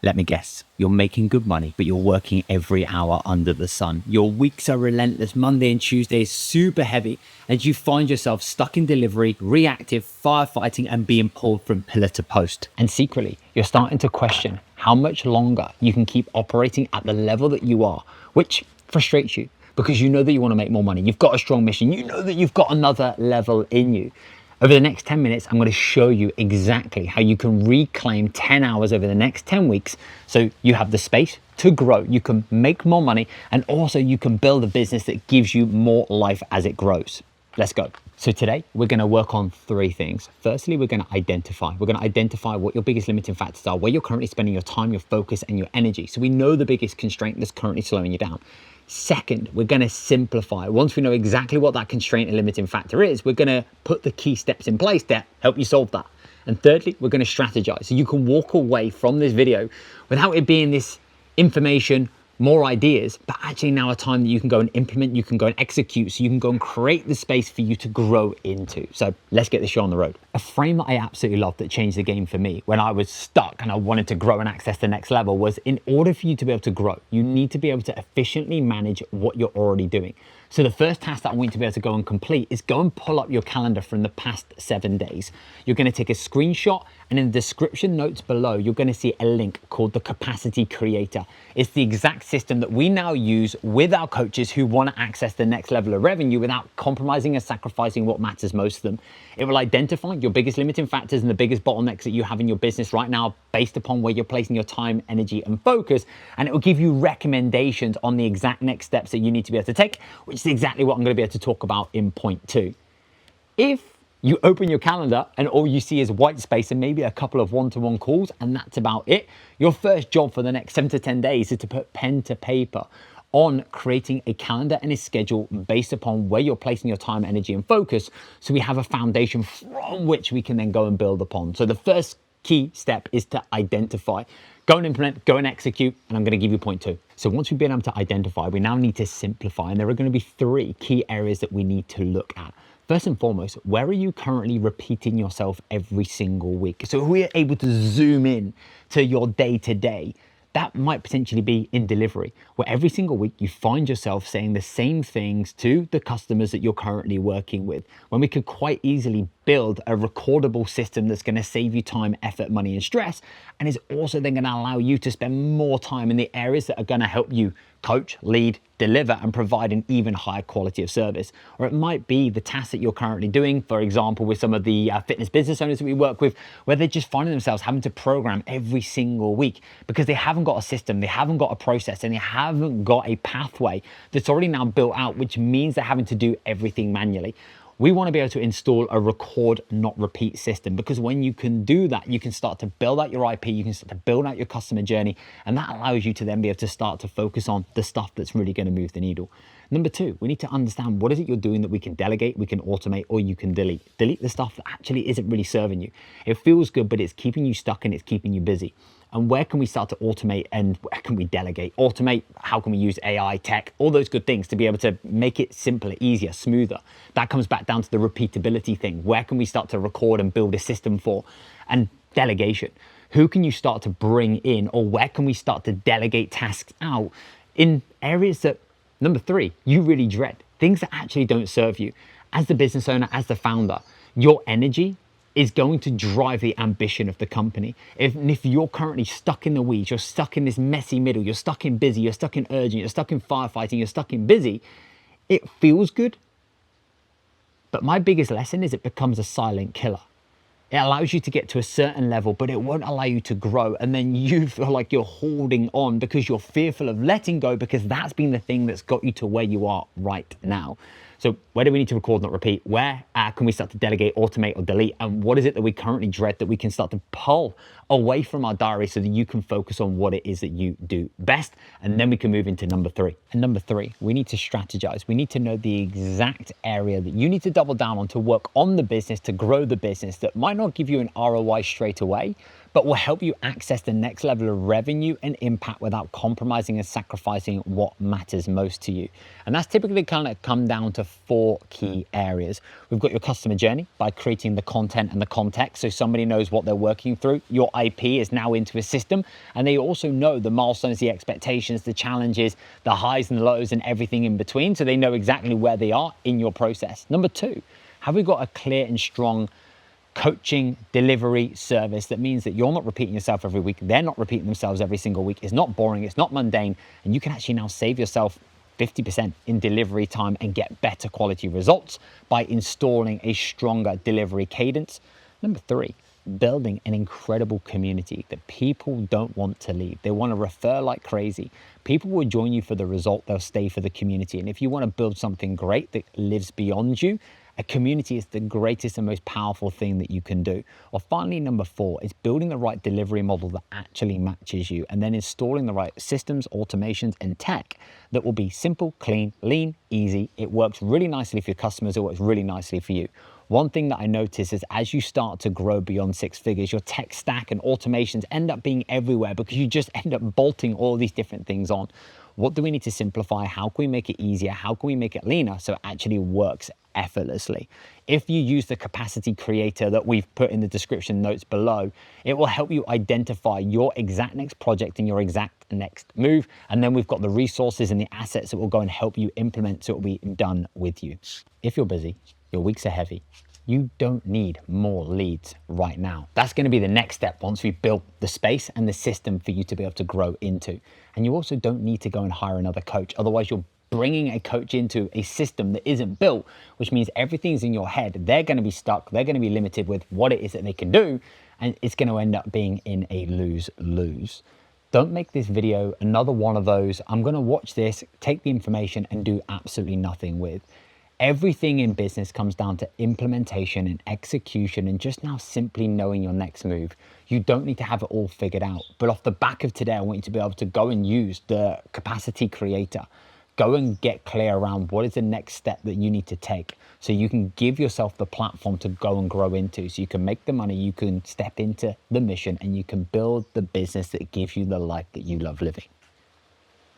Let me guess, you're making good money, but you're working every hour under the sun. Your weeks are relentless. Monday and Tuesday is super heavy, and you find yourself stuck in delivery, reactive, firefighting, and being pulled from pillar to post. And secretly, you're starting to question how much longer you can keep operating at the level that you are, which frustrates you because you know that you want to make more money. You've got a strong mission. You know that you've got another level in you. Over the next 10 minutes, I'm going to show you exactly how you can reclaim 10 hours over the next 10 weeks so you have the space to grow, you can make more money, and also you can build a business that gives you more life as it grows. Let's go. So today, we're going to work on 3 things. Firstly, we're going to identify. We're going to identify what your biggest limiting factors are, where you're currently spending your time, your focus, and your energy. So we know the biggest constraint that's currently slowing you down. Second, we're going to simplify. Once we know exactly what that constraint and limiting factor is, we're going to put the key steps in place to help you solve that. And thirdly, we're going to strategize. So you can walk away from this video without it being this information, more ideas, but actually now a time that you can go and implement, you can go and execute, so you can go and create the space for you to grow into. So let's get this show on the road. A frame that I absolutely love that changed the game for me when I was stuck and I wanted to grow and access the next level was, in order for you to be able to grow, you need to be able to efficiently manage what you're already doing. So the first task that I want you to be able to go and complete is go and pull up your calendar from the past 7 days. You're going to take a screenshot, and in the description notes below, you're going to see a link called the Capacity Creator. It's the exact system that we now use with our coaches who want to access the next level of revenue without compromising and sacrificing what matters most to them. It will identify your biggest limiting factors and the biggest bottlenecks that you have in your business right now based upon where you're placing your time, energy, and focus. And it will give you recommendations on the exact next steps that you need to be able to take, which is exactly what I'm going to be able to talk about in point 2. If you open your calendar and all you see is white space and maybe a couple of one-to-one calls, and that's about it, your first job for the next 7 to 10 days is to put pen to paper on creating a calendar and a schedule based upon where you're placing your time, energy, and focus, so we have a foundation from which we can then go and build upon. So the first key step is to identify. Go and implement, go and execute, and I'm going to give you point 2. So once we've been able to identify, we now need to simplify, and there are going to be 3 key areas that we need to look at. First and foremost, where are you currently repeating yourself every single week? So if we're able to zoom in to your day-to-day, that might potentially be in delivery, where every single week you find yourself saying the same things to the customers that you're currently working with, when we could quite easily build a recordable system that's going to save you time, effort, money, and stress, and is also then going to allow you to spend more time in the areas that are going to help you coach, lead, deliver, and provide an even higher quality of service. Or it might be the tasks that you're currently doing, for example, with some of the fitness business owners that we work with, where they're just finding themselves having to program every single week because they haven't got a system, they haven't got a process, and they haven't got a pathway that's already now built out, which means they're having to do everything manually. We want to be able to install a record, not repeat system, because when you can do that, you can start to build out your IP, you can start to build out your customer journey, and that allows you to then be able to start to focus on the stuff that's really going to move the needle. Number 2, we need to understand what is it you're doing that we can delegate, we can automate, or you can delete. Delete the stuff that actually isn't really serving you. It feels good, but it's keeping you stuck and it's keeping you busy. And where can we start to automate, and where can we delegate? Automate, how can we use AI, tech, all those good things to be able to make it simpler, easier, smoother? That comes back down to the repeatability thing. Where can we start to record and build a system for? And delegation. Who can you start to bring in, or where can we start to delegate tasks out in areas that, number 3, you really dread? Things that actually don't serve you. As the business owner, as the founder, your energy is going to drive the ambition of the company. If you're currently stuck in the weeds, you're stuck in this messy middle, you're stuck in busy, you're stuck in urgent, you're stuck in firefighting, you're stuck in busy, it feels good. But my biggest lesson is it becomes a silent killer. It allows you to get to a certain level, but it won't allow you to grow. And then you feel like you're holding on because you're fearful of letting go, because that's been the thing that's got you to where you are right now. So where do we need to record, not repeat? Where can we start to delegate, automate, or delete? And what is it that we currently dread that we can start to pull away from our diary so that you can focus on what it is that you do best? And then we can move into number 3. And number 3, we need to strategize. We need to know the exact area that you need to double down on to work on the business, to grow the business, that might not give you an ROI straight away, but will help you access the next level of revenue and impact without compromising and sacrificing what matters most to you. And that's typically kind of come down to 4 key areas. We've got your customer journey by creating the content and the context so somebody knows what they're working through. Your IP is now into a system, and they also know the milestones, the expectations, the challenges, the highs and lows, and everything in between, so they know exactly where they are in your process. Number 2, have we got a clear and strong coaching delivery service that means that you're not repeating yourself every week, they're not repeating themselves every single week, it's not boring, it's not mundane, and you can actually now save yourself 50% in delivery time and get better quality results by installing a stronger delivery cadence. Number 3, building an incredible community that people don't want to leave. They want to refer like crazy. People will join you for the result, they'll stay for the community. And if you want to build something great that lives beyond you, a community is the greatest and most powerful thing that you can do. Or finally, number 4 is building the right delivery model that actually matches you, and then installing the right systems, automations, and tech that will be simple, clean, lean, easy. It works really nicely for your customers. It works really nicely for you. One thing that I notice is as you start to grow beyond 6 figures, your tech stack and automations end up being everywhere because you just end up bolting all these different things on. What do we need to simplify? How can we make it easier? How can we make it leaner so it actually works effortlessly? If you use the capacity creator that we've put in the description notes below, it will help you identify your exact next project and your exact next move. And then we've got the resources and the assets that will go and help you implement so it will be done with you. If you're busy, your weeks are heavy, you don't need more leads right now. That's going to be the next step once we've built the space and the system for you to be able to grow into. And you also don't need to go and hire another coach. Otherwise, you're bringing a coach into a system that isn't built, which means everything's in your head. They're going to be stuck. They're going to be limited with what it is that they can do. And it's going to end up being in a lose-lose. Don't make this video another one of those. I'm going to watch this, take the information, and do absolutely nothing with. Everything in business comes down to implementation and execution and just now simply knowing your next move. You don't need to have it all figured out. But off the back of today, I want you to be able to go and use the capacity creator. Go and get clear around what is the next step that you need to take so you can give yourself the platform to go and grow into, so you can make the money, you can step into the mission, and you can build the business that gives you the life that you love living.